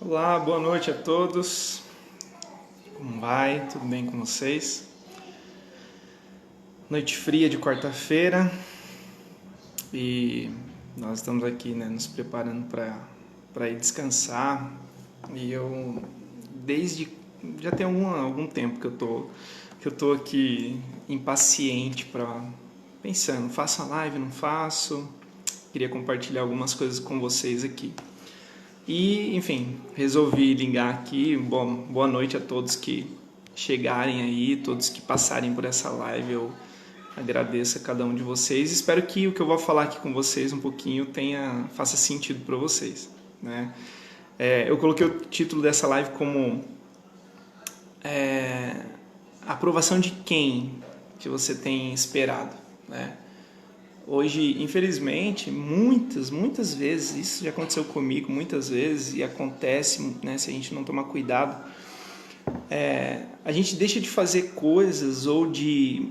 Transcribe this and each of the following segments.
Olá, boa noite a todos. Como vai? Tudo bem com vocês? Noite fria de quarta-feira e nós estamos aqui, nos preparando para ir descansar. E eu desde já tem algum tempo que eu tô aqui impaciente para pensando, faço a live, não faço? Queria compartilhar algumas coisas com vocês aqui. E, enfim, resolvi ligar aqui. Boa noite a todos que chegarem aí, todos que passarem por essa live. Eu agradeço a cada um de vocês. Espero que o que eu vou falar aqui com vocês um pouquinho faça sentido para vocês, né? Eu coloquei o título dessa live como aprovação de quem que você tem esperado, né? Hoje, infelizmente, muitas vezes, isso já aconteceu comigo muitas vezes e acontece, né, se a gente não tomar cuidado, a gente deixa de fazer coisas ou de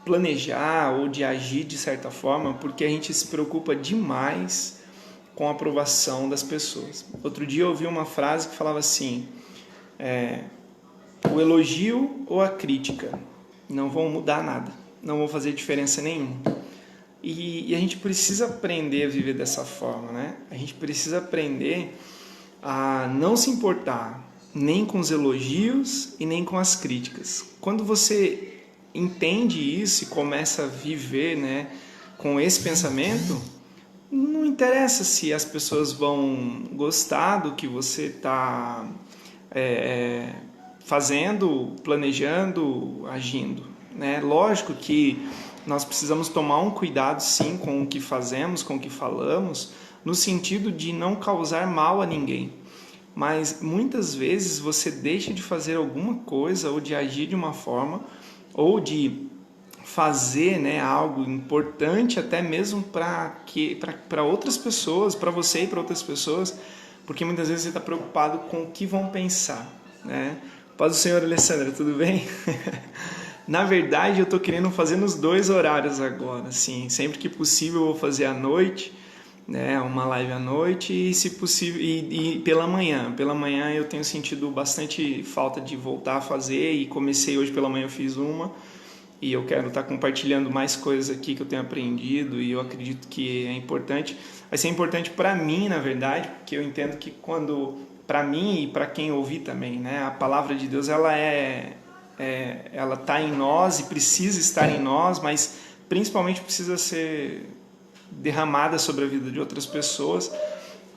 planejar ou de agir de certa forma porque a gente se preocupa demais com a aprovação das pessoas. Outro dia eu ouvi uma frase que falava assim, o elogio ou a crítica não vão mudar nada, não vão fazer diferença nenhuma. E a gente precisa aprender a viver dessa forma, né? A gente precisa aprender a não se importar nem com os elogios e nem com as críticas. Quando você entende isso e começa a viver, né, com esse pensamento, não interessa se as pessoas vão gostar do que você está fazendo, planejando, agindo, né? Lógico que nós precisamos tomar um cuidado sim com o que fazemos, com o que falamos, no sentido de não causar mal a ninguém. Mas muitas vezes você deixa de fazer alguma coisa ou de agir de uma forma ou de fazer, né, algo importante até mesmo para outras pessoas, para você e para outras pessoas, porque muitas vezes você está preocupado com o que vão pensar, né? Paz do Senhor, Alessandra, tudo bem? Na verdade, eu estou querendo fazer nos dois horários agora, assim, sempre que possível eu vou fazer à noite, né, uma live à noite e se possível e pela manhã. Pela manhã eu tenho sentido bastante falta de voltar a fazer e comecei hoje pela manhã, eu fiz uma e eu quero estar compartilhando mais coisas aqui que eu tenho aprendido e eu acredito que é importante. Vai ser importante para mim, na verdade, porque eu entendo que quando, para mim e para quem ouvir também, né, a palavra de Deus ela está em nós e precisa estar em nós, mas principalmente precisa ser derramada sobre a vida de outras pessoas,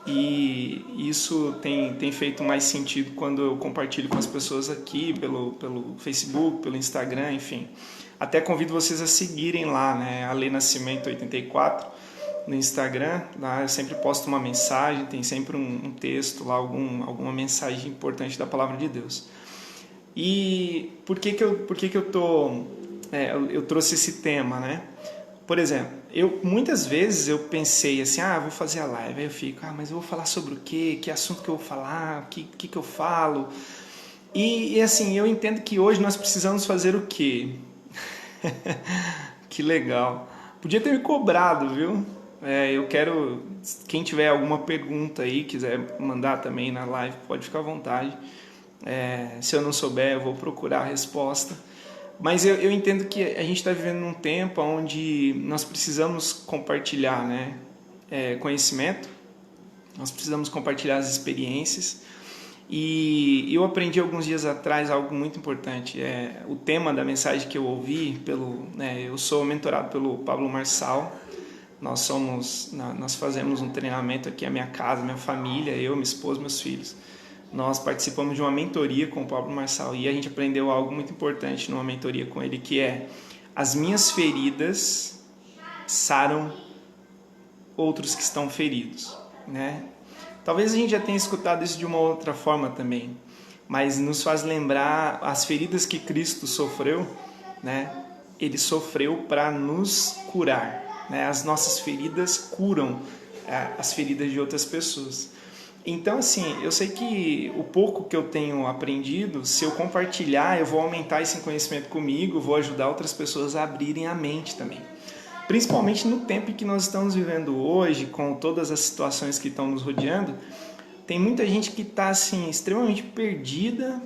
e isso tem feito mais sentido quando eu compartilho com as pessoas aqui pelo Facebook, pelo Instagram, enfim. Até convido vocês a seguirem lá, né, Ale Nascimento 84 no Instagram. Lá eu sempre posto uma mensagem, tem sempre um texto lá, alguma mensagem importante da palavra de Deus. E por que eu trouxe esse tema, né? Por exemplo, muitas vezes eu pensei assim, vou fazer a live, aí eu fico, mas eu vou falar sobre o quê? Que assunto que eu vou falar? O que eu falo? E assim, eu entendo que hoje nós precisamos fazer o quê? Que legal. Podia ter me cobrado, viu? Eu quero, quem tiver alguma pergunta aí, quiser mandar também na live, pode ficar à vontade. Se eu não souber, eu vou procurar a resposta. Mas eu entendo que a gente está vivendo num tempo onde nós precisamos compartilhar, né, conhecimento, nós precisamos compartilhar as experiências. E eu aprendi alguns dias atrás algo muito importante. O tema da mensagem que eu ouvi, eu sou mentorado pelo Pablo Marçal. Nós fazemos um treinamento aqui, a minha casa, minha família, eu, minha esposa, meus filhos. Nós participamos de uma mentoria com o Pablo Marçal e a gente aprendeu algo muito importante numa mentoria com ele, que é: as minhas feridas saram outros que estão feridos, né? Talvez a gente já tenha escutado isso de uma outra forma também, mas nos faz lembrar as feridas que Cristo sofreu, né? Ele sofreu para nos curar, né? As nossas feridas curam as feridas de outras pessoas. Então, assim, eu sei que o pouco que eu tenho aprendido, se eu compartilhar, eu vou aumentar esse conhecimento comigo, vou ajudar outras pessoas a abrirem a mente também. Principalmente no tempo em que nós estamos vivendo hoje, com todas as situações que estão nos rodeando, tem muita gente que está assim, extremamente perdida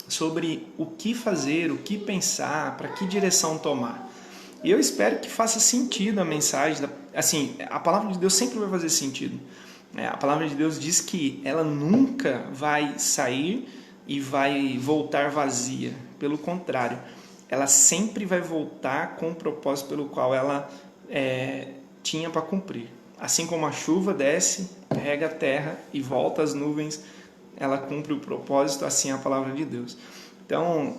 sobre o que fazer, o que pensar, para que direção tomar. E eu espero que faça sentido a mensagem. Assim, a palavra de Deus sempre vai fazer sentido. A palavra de Deus diz que ela nunca vai sair e vai voltar vazia. Pelo contrário, ela sempre vai voltar com o propósito pelo qual ela tinha para cumprir. Assim como a chuva desce, rega a terra e volta às nuvens, ela cumpre o propósito, assim é a palavra de Deus. Então,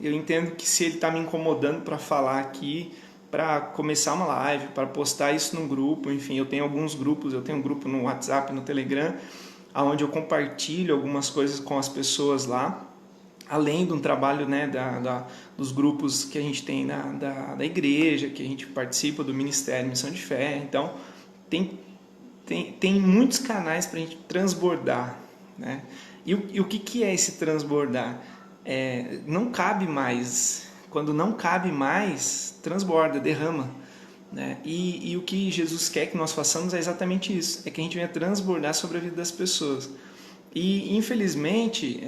eu entendo que se ele está me incomodando para falar aqui, para começar uma live, para postar isso num grupo, enfim, eu tenho alguns grupos, eu tenho um grupo no WhatsApp, no Telegram, onde eu compartilho algumas coisas com as pessoas lá, além de um trabalho, né, dos grupos que a gente tem da igreja, que a gente participa do Ministério Missão de Fé. Então, tem muitos canais para a gente transbordar, né? E o que é esse transbordar? Não cabe mais. Quando não cabe mais, transborda, derrama, né? E o que Jesus quer que nós façamos é exatamente isso, é que a gente venha transbordar sobre a vida das pessoas. E infelizmente,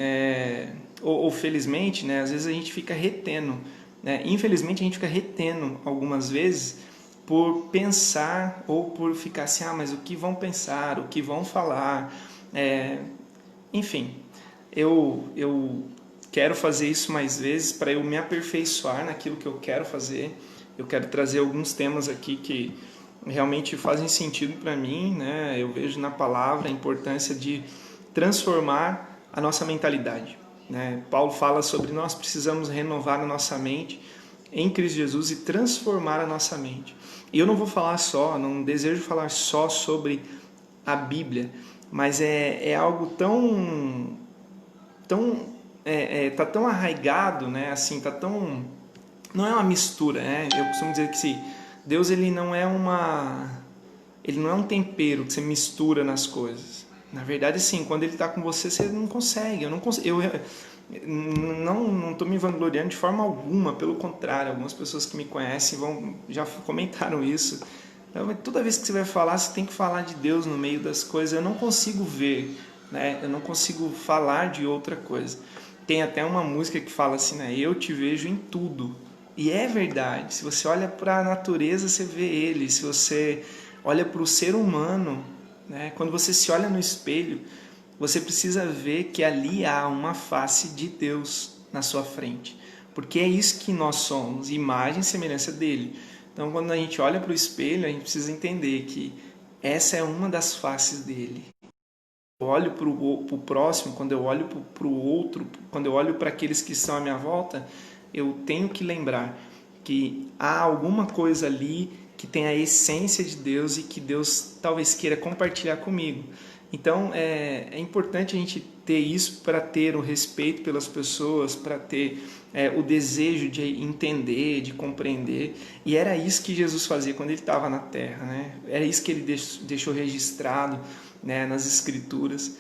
ou felizmente, né, às vezes a gente fica retendo, né? Infelizmente a gente fica retendo algumas vezes por pensar ou por ficar assim, mas o que vão pensar, o que vão falar, enfim, eu quero fazer isso mais vezes para eu me aperfeiçoar naquilo que eu quero fazer. Eu quero trazer alguns temas aqui que realmente fazem sentido para mim, né? Eu vejo na palavra a importância de transformar a nossa mentalidade, né? Paulo fala sobre nós precisamos renovar a nossa mente em Cristo Jesus e transformar a nossa mente. E eu não vou falar não desejo falar só sobre a Bíblia, mas é algo tá tão arraigado, né? Assim, tá tão, não é uma mistura, né? Eu costumo dizer que Deus ele não é um tempero que você mistura nas coisas. Na verdade, sim, quando ele está com você, você não consegue. Eu não estou me vangloriando de forma alguma, pelo contrário, algumas pessoas que me conhecem já comentaram isso. Então, toda vez que você vai falar, você tem que falar de Deus no meio das coisas. Eu não consigo ver, né? Eu não consigo falar de outra coisa. Tem até uma música que fala assim, né? Eu te vejo em tudo. E é verdade. Se você olha para a natureza, você vê ele. Se você olha para o ser humano, né? Quando você se olha no espelho, você precisa ver que ali há uma face de Deus na sua frente. Porque é isso que nós somos, imagem e semelhança dele. Então, quando a gente olha para o espelho, a gente precisa entender que essa é uma das faces dele. Eu olho para o próximo, quando eu olho para o outro, quando eu olho para aqueles que estão à minha volta, eu tenho que lembrar que há alguma coisa ali que tem a essência de Deus e que Deus talvez queira compartilhar comigo. Então é importante a gente ter isso para ter o respeito pelas pessoas, para ter o desejo de entender, de compreender. E era isso que Jesus fazia quando ele estava na Terra, né? Era isso que ele deixou registrado, né, nas Escrituras,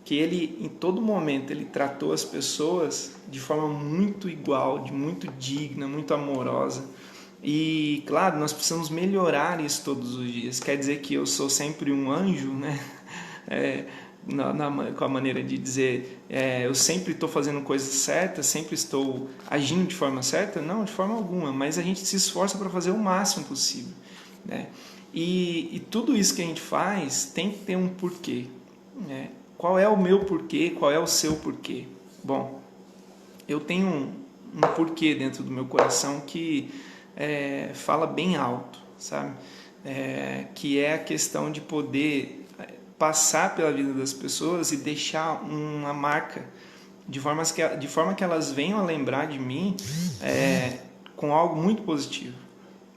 que ele em todo momento ele tratou as pessoas de forma muito igual, muito digna, muito amorosa. E claro, nós precisamos melhorar isso todos os dias. Quer dizer que eu sou sempre um anjo, né? Com a maneira de dizer, eu sempre estou fazendo coisas certas, sempre estou agindo de forma certa? Não, de forma alguma, mas a gente se esforça para fazer o máximo possível, né? E tudo isso que a gente faz tem que ter um porquê, né? Qual é o meu porquê? Qual é o seu porquê? Bom, eu tenho um porquê dentro do meu coração que fala bem alto, sabe? Que é a questão de poder passar pela vida das pessoas e deixar uma marca de forma que elas venham a lembrar de mim com algo muito positivo,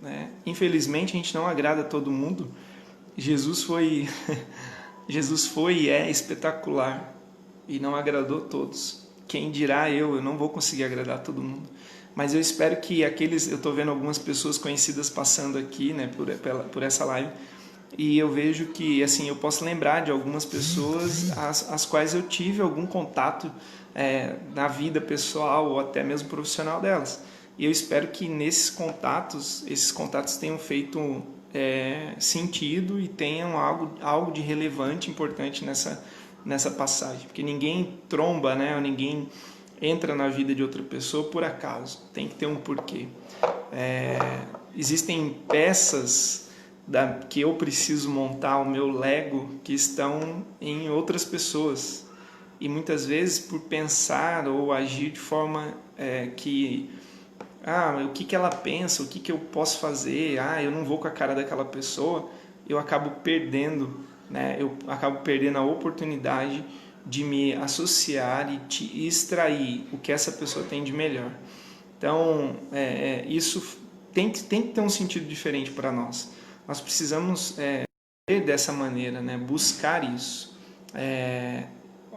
né? Infelizmente a gente não agrada a todo mundo. Jesus foi e é espetacular e não agradou todos. Quem dirá eu não vou conseguir agradar todo mundo. Mas eu espero que eu estou vendo algumas pessoas conhecidas passando aqui, né, por essa live, e eu vejo que assim eu posso lembrar de algumas pessoas as quais eu tive algum contato na vida pessoal ou até mesmo profissional delas. E eu espero que esses contatos tenham feito sentido e tenham algo de relevante, importante nessa passagem, porque ninguém tromba, né? Ou ninguém entra na vida de outra pessoa por acaso, tem que ter um porquê. Existem peças que eu preciso montar, o meu Lego, que estão em outras pessoas, e muitas vezes por pensar ou agir de forma o que ela pensa, o que eu posso fazer, eu não vou com a cara daquela pessoa, eu acabo perdendo, né? Eu acabo perdendo a oportunidade de me associar e extrair o que essa pessoa tem de melhor. Então, isso tem que ter um sentido diferente para nós. Nós precisamos ver dessa maneira, né? Buscar isso.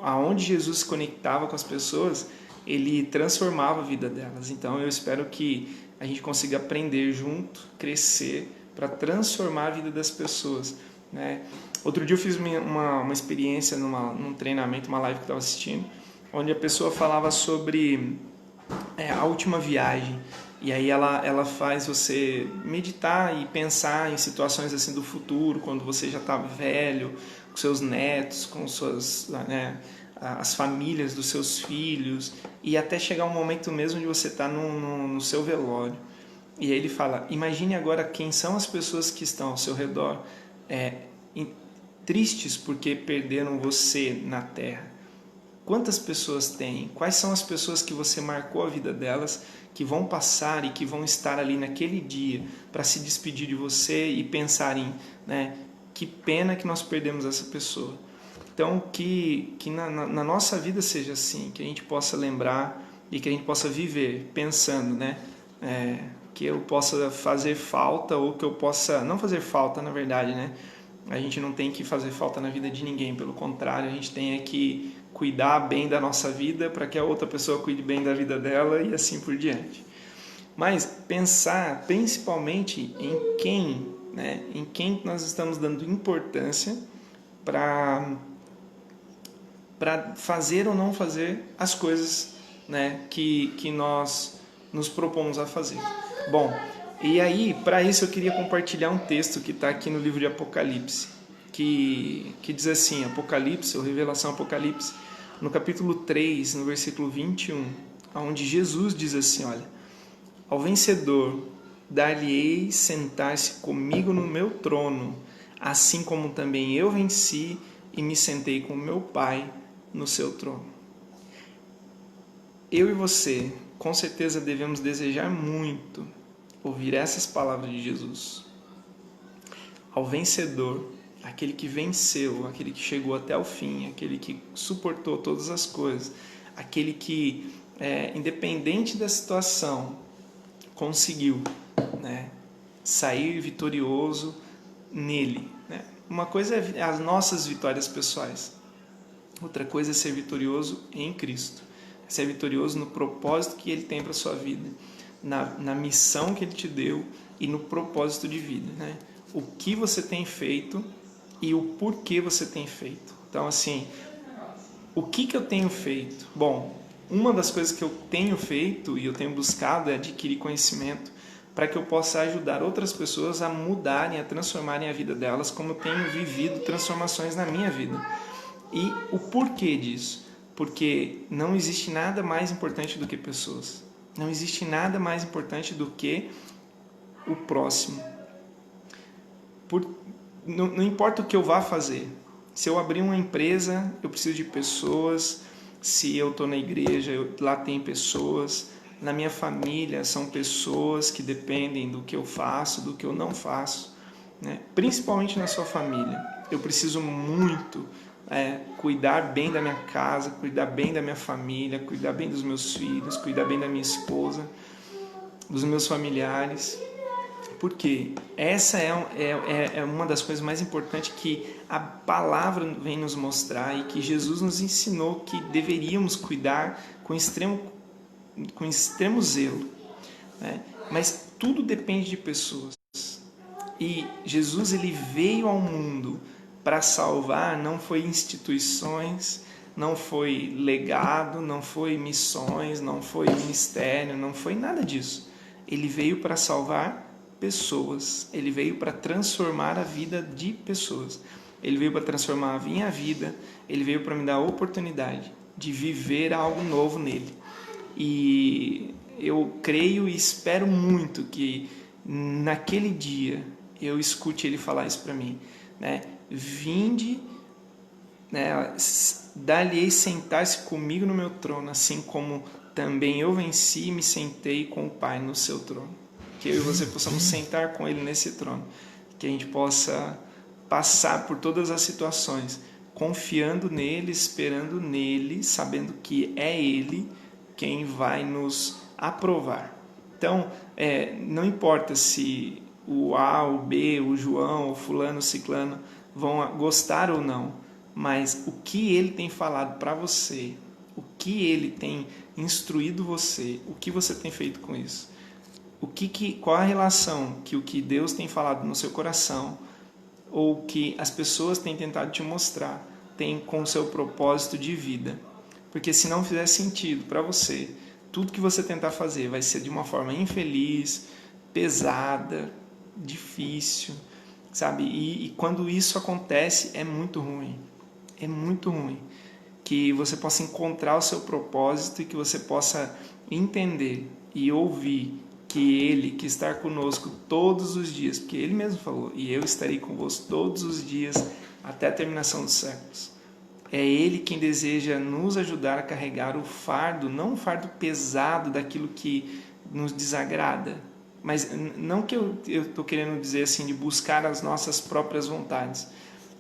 Aonde Jesus se conectava com as pessoas, ele transformava a vida delas. Então, eu espero que a gente consiga aprender junto, crescer, para transformar a vida das pessoas, né? Outro dia eu fiz uma experiência num treinamento, uma live que eu estava assistindo, onde a pessoa falava sobre a última viagem. E aí ela faz você meditar e pensar em situações assim do futuro, quando você já está velho, com seus netos, com as famílias dos seus filhos, e até chegar um momento mesmo de você estar no seu velório. E aí ele fala, imagine agora quem são as pessoas que estão ao seu redor, tristes porque perderam você na terra. Quantas pessoas tem? Quais são as pessoas que você marcou a vida delas, que vão passar e que vão estar ali naquele dia para se despedir de você e pensarem, né, que pena que nós perdemos essa pessoa. Então, que na nossa vida seja assim, que a gente possa lembrar e que a gente possa viver pensando, né, que eu possa fazer falta ou que eu possa não fazer falta, na verdade, né? A gente não tem que fazer falta na vida de ninguém, pelo contrário, a gente tem que cuidar bem da nossa vida para que a outra pessoa cuide bem da vida dela e assim por diante. Mas pensar principalmente em quem, né? Em quem nós estamos dando importância para fazer ou não fazer as coisas, né, que nós nos propomos a fazer. Bom, e aí, para isso eu queria compartilhar um texto que está aqui no livro de Apocalipse, que diz assim, Apocalipse, ou Revelação Apocalipse, no capítulo 3, no versículo 21, onde Jesus diz assim, olha, ao vencedor dar-lhe-ei sentar-se comigo no meu trono, assim como também eu venci e me sentei com meu Pai no seu trono. Eu e você, com certeza, devemos desejar muito ouvir essas palavras de Jesus. Ao vencedor, aquele que venceu, aquele que chegou até o fim, aquele que suportou todas as coisas, aquele que, independente da situação, conseguiu, né, sair vitorioso nele, né? Uma coisa é as nossas vitórias pessoais, outra coisa é ser vitorioso em Cristo, ser vitorioso no propósito que Ele tem para a sua vida, na missão que Ele te deu e no propósito de vida, né? O que você tem feito e o porquê você tem feito. Então, assim, o que eu tenho feito? Bom, uma das coisas que eu tenho feito e eu tenho buscado é adquirir conhecimento para que eu possa ajudar outras pessoas a mudarem, a transformarem a vida delas, como eu tenho vivido transformações na minha vida. E o porquê disso? Porque não existe nada mais importante do que pessoas. Não existe nada mais importante do que o próximo. Não importa o que eu vá fazer. Se eu abrir uma empresa, eu preciso de pessoas. Se eu estou na igreja, lá tem pessoas. Na minha família, são pessoas que dependem do que eu faço, do que eu não faço, né? Principalmente na sua família. Eu preciso muito cuidar bem da minha casa, cuidar bem da minha família, cuidar bem dos meus filhos, cuidar bem da minha esposa, dos meus familiares. Porque essa é uma das coisas mais importantes que a palavra vem nos mostrar e que Jesus nos ensinou que deveríamos cuidar com extremo zelo, né? Mas tudo depende de pessoas. E Jesus, ele veio ao mundo para salvar, não foi instituições, não foi legado, não foi missões, não foi ministério, não foi nada disso. Ele veio para salvar pessoas, ele veio para transformar a vida de pessoas. Ele veio para transformar a minha vida, Ele veio para me dar a oportunidade de viver algo novo nele. E eu creio e espero muito que naquele dia eu escute Ele falar isso para mim, né? Vinde, né? Dar-lhe-ei sentar-se comigo no meu trono, assim como também eu venci e me sentei com o Pai no seu trono. Que eu e você possamos sentar com Ele nesse trono, que a gente possa passar por todas as situações, confiando nele, esperando nele, sabendo que é Ele quem vai nos aprovar. Então, não importa se o A, o B, o João, o fulano, o ciclano vão gostar ou não, mas o que Ele tem falado para você, o que Ele tem instruído você, o que você tem feito com isso? Qual a relação que o que Deus tem falado no seu coração ou que as pessoas têm tentado te mostrar tem com o seu propósito de vida? Porque se não fizer sentido para você, tudo que você tentar fazer vai ser de uma forma infeliz, pesada, difícil, sabe? E quando isso acontece é muito ruim. É muito ruim. Que você possa encontrar o seu propósito e que você possa entender e ouvir que Ele que está conosco todos os dias, porque Ele mesmo falou, e eu estarei convosco todos os dias até a terminação dos séculos. É Ele quem deseja nos ajudar a carregar o fardo, não um fardo pesado daquilo que nos desagrada, mas não que eu estou querendo dizer assim, de buscar as nossas próprias vontades,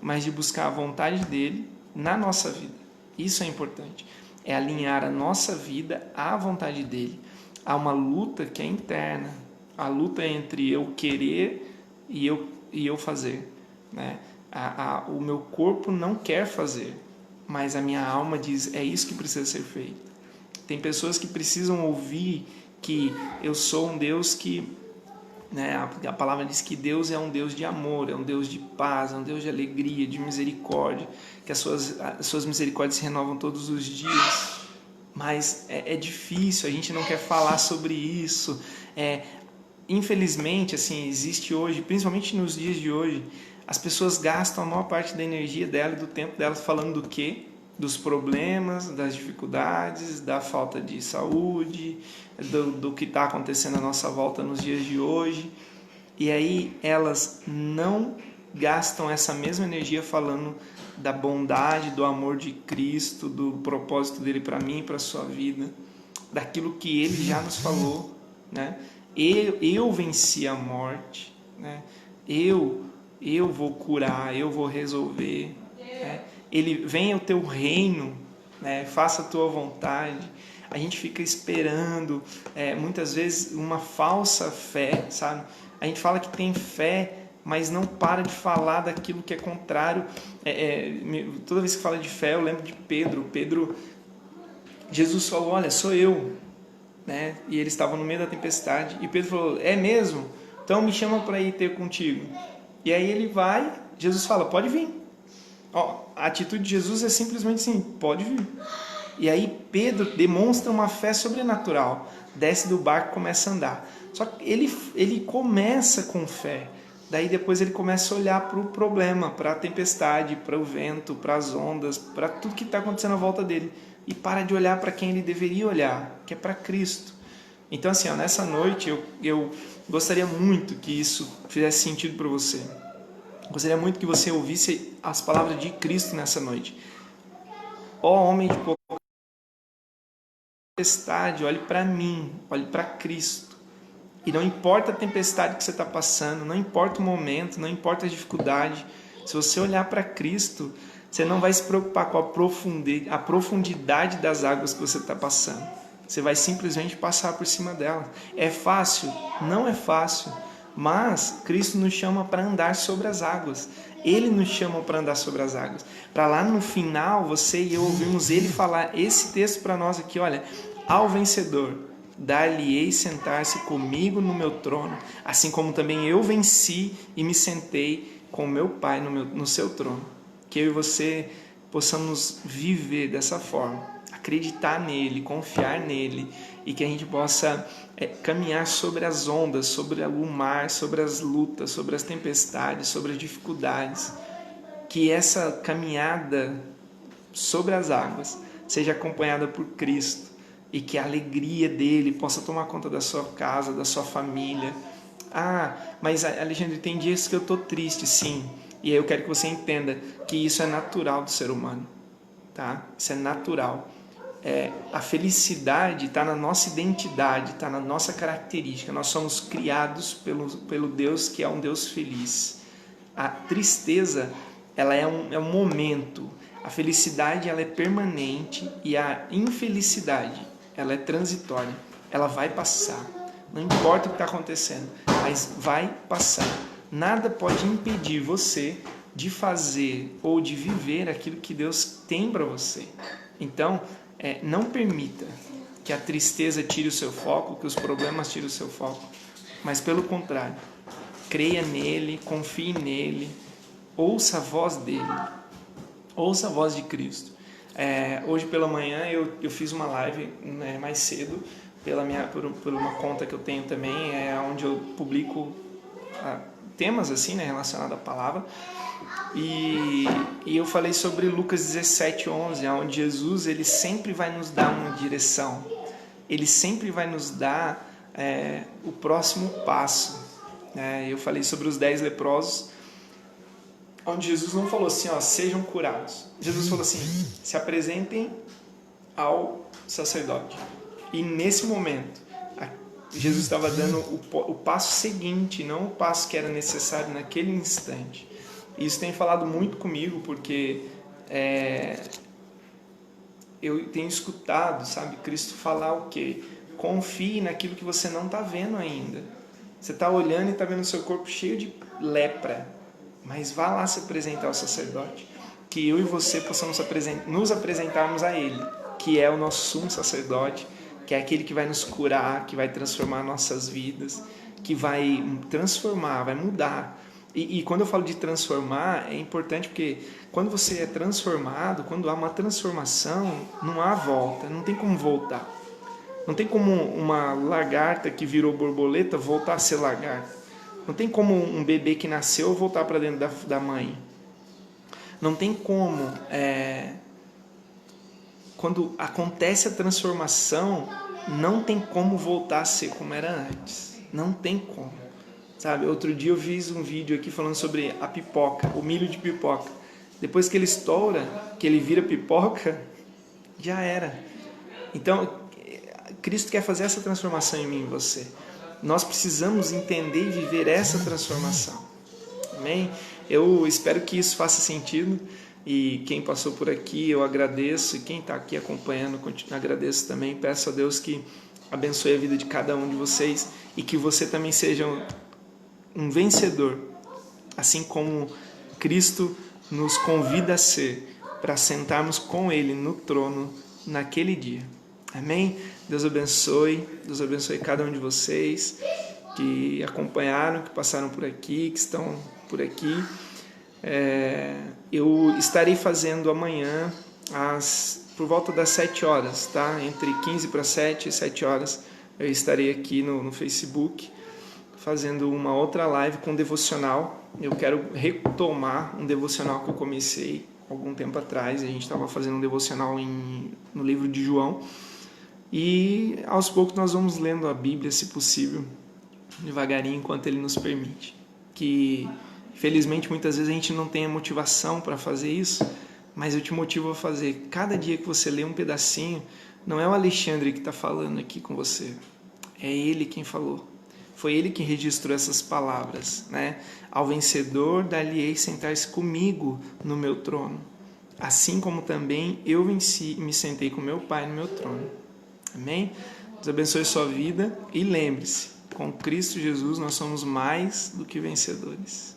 mas de buscar a vontade dEle na nossa vida. Isso é importante, é alinhar a nossa vida à vontade dEle. Há uma luta que é interna, a luta entre eu querer e eu fazer, né? O meu corpo não quer fazer, mas a minha alma diz, é isso que precisa ser feito. Tem pessoas que precisam ouvir que eu sou um Deus que, né, a palavra diz que Deus é um Deus de amor, é um Deus de paz, é um Deus de alegria, de misericórdia, que as suas misericórdias se renovam todos os dias. Mas é difícil, a gente não quer falar sobre isso. Infelizmente, assim, existe hoje, principalmente nos dias de hoje, as pessoas gastam a maior parte da energia dela e do tempo dela falando do quê? Dos problemas, das dificuldades, da falta de saúde, do que está acontecendo à nossa volta nos dias de hoje. E aí elas não gastam essa mesma energia falando da bondade, do amor de Cristo, do propósito dele para mim e para a sua vida, daquilo que ele já nos falou, né? Eu venci a morte, né? Eu vou curar, eu vou resolver, né? Ele venha o teu reino, né? Faça a tua vontade. A gente fica esperando, muitas vezes, uma falsa fé, sabe? A gente fala que tem fé, mas não para de falar daquilo que é contrário. Toda vez que fala de fé, eu lembro de Pedro, Jesus falou, olha, sou eu, né? E eles estavam no meio da tempestade, e Pedro falou, é mesmo? Então me chama para ir ter contigo. E aí ele vai, Jesus fala, pode vir. A atitude de Jesus é simplesmente assim, pode vir. E aí Pedro demonstra uma fé sobrenatural, desce do barco e começa a andar. Só que ele começa com fé, daí depois ele começa a olhar para o problema, para a tempestade, para o vento, para as ondas, para tudo que está acontecendo à volta dele. E para de olhar para quem ele deveria olhar, que é para Cristo. Então assim, nessa noite eu gostaria muito que isso fizesse sentido para você. Gostaria muito que você ouvisse as palavras de Cristo nessa noite. Ó homem de pouca tempestade, olhe para mim, olhe para Cristo. E não importa a tempestade que você está passando, não importa o momento, não importa a dificuldade, se você olhar para Cristo, você não vai se preocupar com a profundidade das águas que você está passando. Você vai simplesmente passar por cima delas. É fácil? Não é fácil. Mas Cristo nos chama para andar sobre as águas. Ele nos chama para andar sobre as águas. Para lá no final, você e eu ouvimos Ele falar esse texto para nós aqui, olha, ao vencedor, dar-lhe-ei sentar-se comigo no meu trono, assim como também eu venci e me sentei com meu Pai no seu trono. Que eu e você possamos viver dessa forma, acreditar nele, confiar nele, e que a gente possa caminhar sobre as ondas, sobre o mar, sobre as lutas, sobre as tempestades, sobre as dificuldades, que essa caminhada sobre as águas seja acompanhada por Cristo e que a alegria dele possa tomar conta da sua casa, da sua família. Ah, mas Alexandre, tem dias que eu estou triste, sim. E aí eu quero que você entenda que isso é natural do ser humano, tá? Isso é natural. A felicidade está na nossa identidade, está na nossa característica. Nós somos criados pelo Deus que é um Deus feliz. A tristeza, ela é um momento. A felicidade, ela é permanente e a infelicidade, ela é transitória. Ela vai passar. Não importa o que está acontecendo, mas vai passar. Nada pode impedir você de fazer ou de viver aquilo que Deus tem para você. Então, não permita que a tristeza tire o seu foco, que os problemas tirem o seu foco, mas pelo contrário, creia nele, confie nele, ouça a voz dele, ouça a voz de Cristo. Hoje pela manhã eu fiz uma live, né, mais cedo por uma conta que eu tenho também, onde eu publico temas assim, né, relacionados à palavra. E eu falei sobre Lucas 17:11, onde Jesus ele sempre vai nos dar uma direção, ele sempre vai nos dar o próximo passo. Eu falei sobre os 10 leprosos, onde Jesus não falou assim, sejam curados. Jesus falou assim, se apresentem ao sacerdote. E nesse momento, Jesus estava dando o passo seguinte, não o passo que era necessário naquele instante. Isso tem falado muito comigo, porque eu tenho escutado, sabe, Cristo falar o quê? Confie naquilo que você não está vendo ainda. Você está olhando e está vendo o seu corpo cheio de lepra, mas vá lá se apresentar ao sacerdote, que eu e você possamos nos apresentarmos a Ele, que é o nosso sumo sacerdote, que é aquele que vai nos curar, que vai transformar nossas vidas, que vai transformar, vai mudar. E quando eu falo de transformar, é importante porque quando você é transformado, quando há uma transformação, não há volta, não tem como voltar. Não tem como uma lagarta que virou borboleta voltar a ser lagarta. Não tem como um bebê que nasceu voltar para dentro da mãe. Não tem como, quando acontece a transformação, não tem como voltar a ser como era antes. Não tem como. Sabe, outro dia eu fiz um vídeo aqui falando sobre a pipoca, o milho de pipoca. Depois que ele estoura, que ele vira pipoca, já era. Então, Cristo quer fazer essa transformação em mim e em você. Nós precisamos entender e viver essa transformação. Amém? Eu espero que isso faça sentido. E quem passou por aqui, eu agradeço. E quem está aqui acompanhando, agradeço também. Peço a Deus que abençoe a vida de cada um de vocês e que você também seja um vencedor, assim como Cristo nos convida a ser, para sentarmos com Ele no trono naquele dia. Amém? Deus abençoe cada um de vocês que acompanharam, que passaram por aqui, que estão por aqui. Eu estarei fazendo amanhã, por volta das 7 horas, tá? Entre 15 para 7 e 7 horas, eu estarei aqui no Facebook, fazendo uma outra live com devocional. Eu quero retomar um devocional que eu comecei algum tempo atrás. A gente estava fazendo um devocional no livro de João. E aos poucos nós vamos lendo a Bíblia, se possível, devagarinho, enquanto Ele nos permite. Que, felizmente, muitas vezes a gente não tem a motivação para fazer isso, mas eu te motivo a fazer. Cada dia que você lê um pedacinho, não é o Alexandre que está falando aqui com você, é Ele quem falou. Foi Ele que registrou essas palavras, né? Ao vencedor dar-lhe-ei sentar-se comigo no meu trono, assim como também eu venci e me sentei com meu Pai no meu trono. Amém? Deus abençoe sua vida e lembre-se, com Cristo Jesus nós somos mais do que vencedores.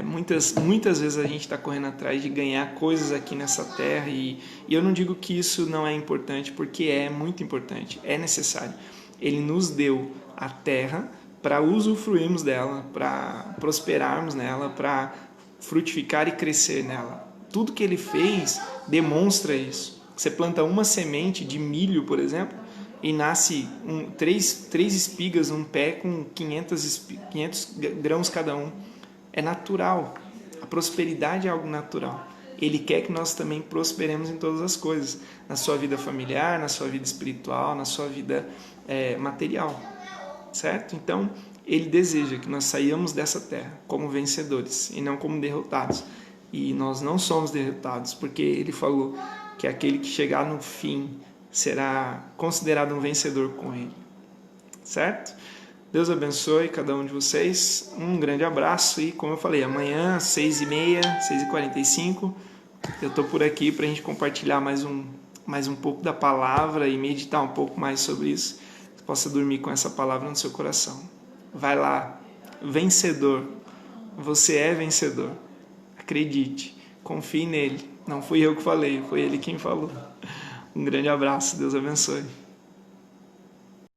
Muitas vezes a gente está correndo atrás de ganhar coisas aqui nessa terra e eu não digo que isso não é importante, porque é muito importante, é necessário. Ele nos deu a terra para usufruirmos dela, para prosperarmos nela, para frutificar e crescer nela. Tudo que Ele fez demonstra isso. Você planta uma semente de milho, por exemplo, e nasce três espigas, um pé com 500 grãos cada um. É natural. A A prosperidade é algo natural. Ele quer que nós também prosperemos em todas as coisas, na sua vida familiar, na sua vida espiritual, na sua vida material, certo? Então, ele deseja que nós saiamos dessa terra como vencedores e não como derrotados. E nós não somos derrotados, porque ele falou que aquele que chegar no fim será considerado um vencedor com ele, certo? Deus abençoe cada um de vocês, um grande abraço e, como eu falei, amanhã às 6h30, 6h45, eu estou por aqui para a gente compartilhar mais um pouco da palavra e meditar um pouco mais sobre isso, que você possa dormir com essa palavra no seu coração. Vai lá, vencedor, você é vencedor, acredite, confie nele, não fui eu que falei, foi ele quem falou. Um grande abraço, Deus abençoe.